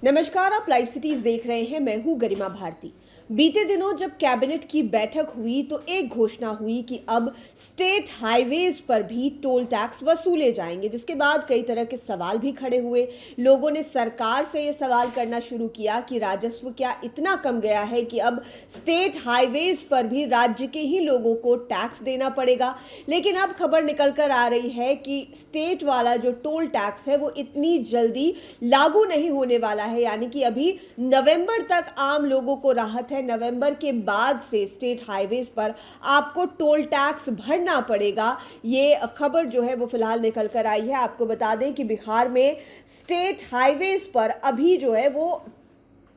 नमस्कार, आप live cities देख रहे हैं। मैं हूं गरिमा भारती। बीते दिनों जब कैबिनेट की बैठक हुई तो एक घोषणा हुई कि अब स्टेट हाईवेज पर भी टोल टैक्स वसूले जाएंगे, जिसके बाद कई तरह के सवाल भी खड़े हुए। लोगों ने सरकार से ये सवाल करना शुरू किया कि राजस्व क्या इतना कम गया है कि अब स्टेट हाईवेज पर भी राज्य के ही लोगों को टैक्स देना पड़ेगा। लेकिन अब खबर निकल कर आ रही है कि स्टेट वाला जो टोल टैक्स है वो इतनी जल्दी लागू नहीं होने वाला है, यानी कि अभी नवंबर तक आम लोगों को राहत है। नवंबर के बाद से स्टेट हाईवेज पर आपको टोल टैक्स भरना पड़ेगा। ये खबर जो है वो फिलहाल निकल कर आई है। आपको बता दें कि बिहार में स्टेट हाईवेज पर अभी जो है वो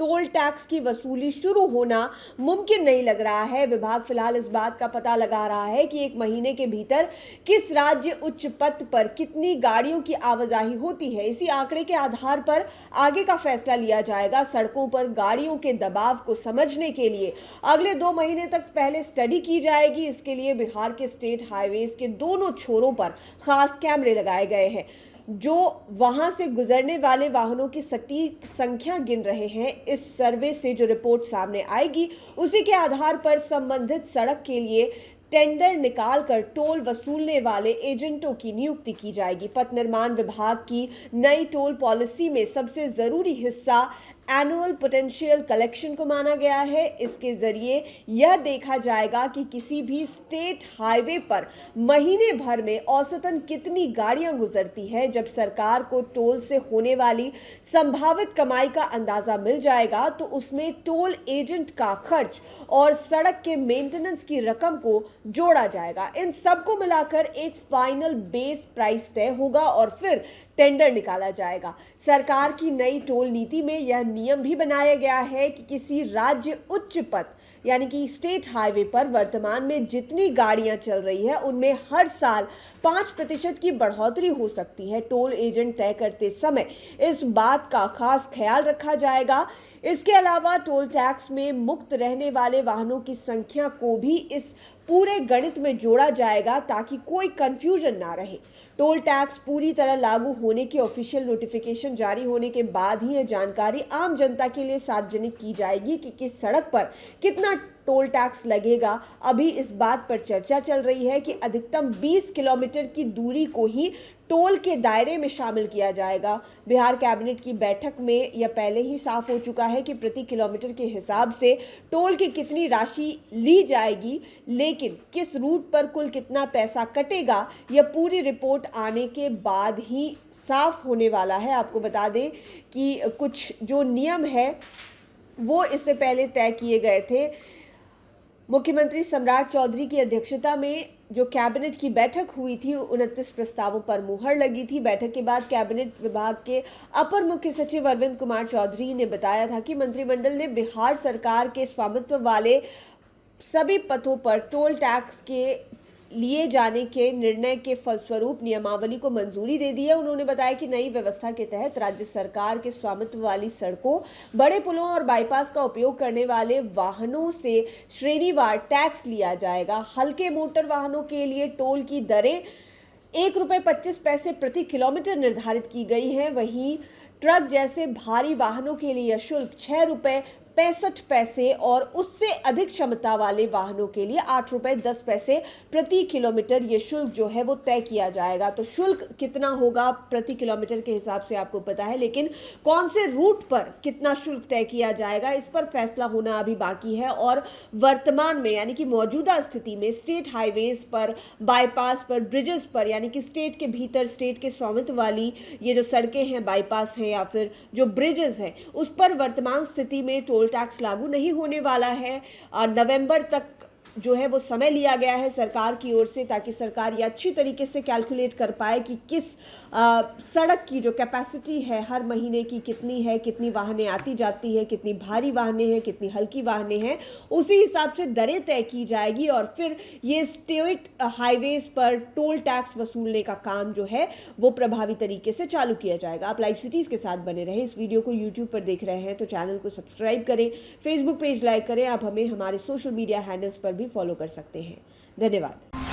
टोल टैक्स की वसूली शुरू होना मुमकिन नहीं लग रहा है। विभाग फिलहाल इस बात का पता लगा रहा है कि एक महीने के भीतर किस राज्य उच्च पथ पर कितनी गाड़ियों की आवाजाही होती है। इसी आंकड़े के आधार पर आगे का फैसला लिया जाएगा। सड़कों पर गाड़ियों के दबाव को समझने के लिए अगले 2 महीने तक पहले स्टडी की जाएगी। इसके लिए बिहार के स्टेट हाईवेज के दोनों छोरों पर खास कैमरे लगाए गए हैं, जो वहां से गुजरने वाले वाहनों की सटीक संख्या गिन रहे हैं। इस सर्वे से जो रिपोर्ट सामने आएगी उसी के आधार पर संबंधित सड़क के लिए टेंडर निकालकर टोल वसूलने वाले एजेंटों की नियुक्ति की जाएगी। पथ निर्माण विभाग की नई टोल पॉलिसी में सबसे जरूरी हिस्सा एनुअल पोटेंशियल कलेक्शन को माना गया है। इसके जरिए यह देखा जाएगा कि किसी भी स्टेट हाईवे पर महीने भर में औसतन कितनी गाड़ियां गुजरती हैं। जब सरकार को टोल से होने वाली संभावित कमाई का अंदाजा मिल जाएगा तो उसमें टोल एजेंट का खर्च और सड़क के मेंटेनेंस की रकम को जोड़ा जाएगा। इन सबको मिलाकर एक फाइनल बेस प्राइस तय होगा और फिर टेंडर निकाला जाएगा। सरकार की नई टोल नीति में यह नियम भी बनाया गया है कि किसी राज्य उच्च पथ यानी कि स्टेट हाईवे पर वर्तमान में जितनी गाड़ियां चल रही है उनमें हर साल 5% की बढ़ोतरी हो सकती है। टोल एजेंट तय करते समय इस बात का खास ख्याल रखा जाएगा। इसके अलावा टोल टैक्स में मुक्त रहने वाले वाहनों की संख्या को भी इस पूरे गणित में जोड़ा जाएगा ताकि कोई कंफ्यूजन ना रहे। टोल टैक्स पूरी तरह लागू होने की ऑफिशियल नोटिफिकेशन जारी होने के बाद ही यह जानकारी आम जनता के लिए सार्वजनिक की जाएगी कि किस सड़क पर कितना टोल टैक्स लगेगा। अभी इस बात पर चर्चा चल रही है कि अधिकतम 20 किलोमीटर की दूरी को ही टोल के दायरे में शामिल किया जाएगा। बिहार कैबिनेट की बैठक में यह पहले ही साफ हो चुका है कि प्रति किलोमीटर के हिसाब से टोल की कितनी राशि ली जाएगी, लेकिन किस रूट पर कुल कितना पैसा कटेगा यह पूरी रिपोर्ट आने के बाद ही साफ होने वाला है। आपको बता दें कि कुछ जो नियम है वो इससे पहले तय किए गए थे। मुख्यमंत्री सम्राट चौधरी की अध्यक्षता में जो कैबिनेट की बैठक हुई थी 29 प्रस्तावों पर मुहर लगी थी। बैठक के बाद कैबिनेट विभाग के अपर मुख्य सचिव अरविंद कुमार चौधरी ने बताया था कि मंत्रिमंडल ने बिहार सरकार के स्वामित्व वाले सभी पथों पर टोल टैक्स के लिए जाने के निर्णय के फलस्वरूप नियमावली को मंजूरी दे दी है। उन्होंने बताया कि नई व्यवस्था के तहत राज्य सरकार के स्वामित्व वाली सड़कों, बड़े पुलों और बाईपास का उपयोग करने वाले वाहनों से श्रेणीवार टैक्स लिया जाएगा। हल्के मोटर वाहनों के लिए टोल की दरें ₹1.25 प्रति किलोमीटर निर्धारित की गई है। वहीं ट्रक जैसे भारी वाहनों के लिए यह शुल्क ₹6.65 और उससे अधिक क्षमता वाले वाहनों के लिए ₹8.10 प्रति किलोमीटर ये शुल्क जो है वो तय किया जाएगा। तो शुल्क कितना होगा प्रति किलोमीटर के हिसाब से आपको पता है, लेकिन कौन से रूट पर कितना शुल्क तय किया जाएगा इस पर फैसला होना अभी बाकी है। और वर्तमान में यानी कि मौजूदा स्थिति में स्टेट हाईवेज पर, बाईपास पर, ब्रिजेस पर यानी कि स्टेट के भीतर स्टेट के स्वामित्व वाली ये जो सड़कें हैं, बाईपास हैं या फिर जो ब्रिजेस हैं, उस पर वर्तमान स्थिति में टोल टैक्स लागू नहीं होने वाला है। नवंबर तक जो है वो समय लिया गया है सरकार की ओर से, ताकि सरकार ये अच्छी तरीके से कैलकुलेट कर पाए कि किस सड़क की जो कैपेसिटी है हर महीने की कितनी है, कितनी वाहनें आती जाती है, कितनी भारी वाहनें हैं, कितनी हल्की वाहनें हैं। उसी हिसाब से दरें तय की जाएगी और फिर ये स्टेट हाईवेज पर टोल टैक्स वसूलने का काम जो है वो प्रभावी तरीके से चालू किया जाएगा। आप लाइव सिटीज़ के साथ बने रहें। इस वीडियो को यूट्यूब पर देख रहे हैं तो चैनल को सब्सक्राइब करें, फेसबुक पेज लाइक करें। आप हमें हमारे सोशल मीडिया हैंडल्स पर भी फॉलो कर सकते हैं। धन्यवाद।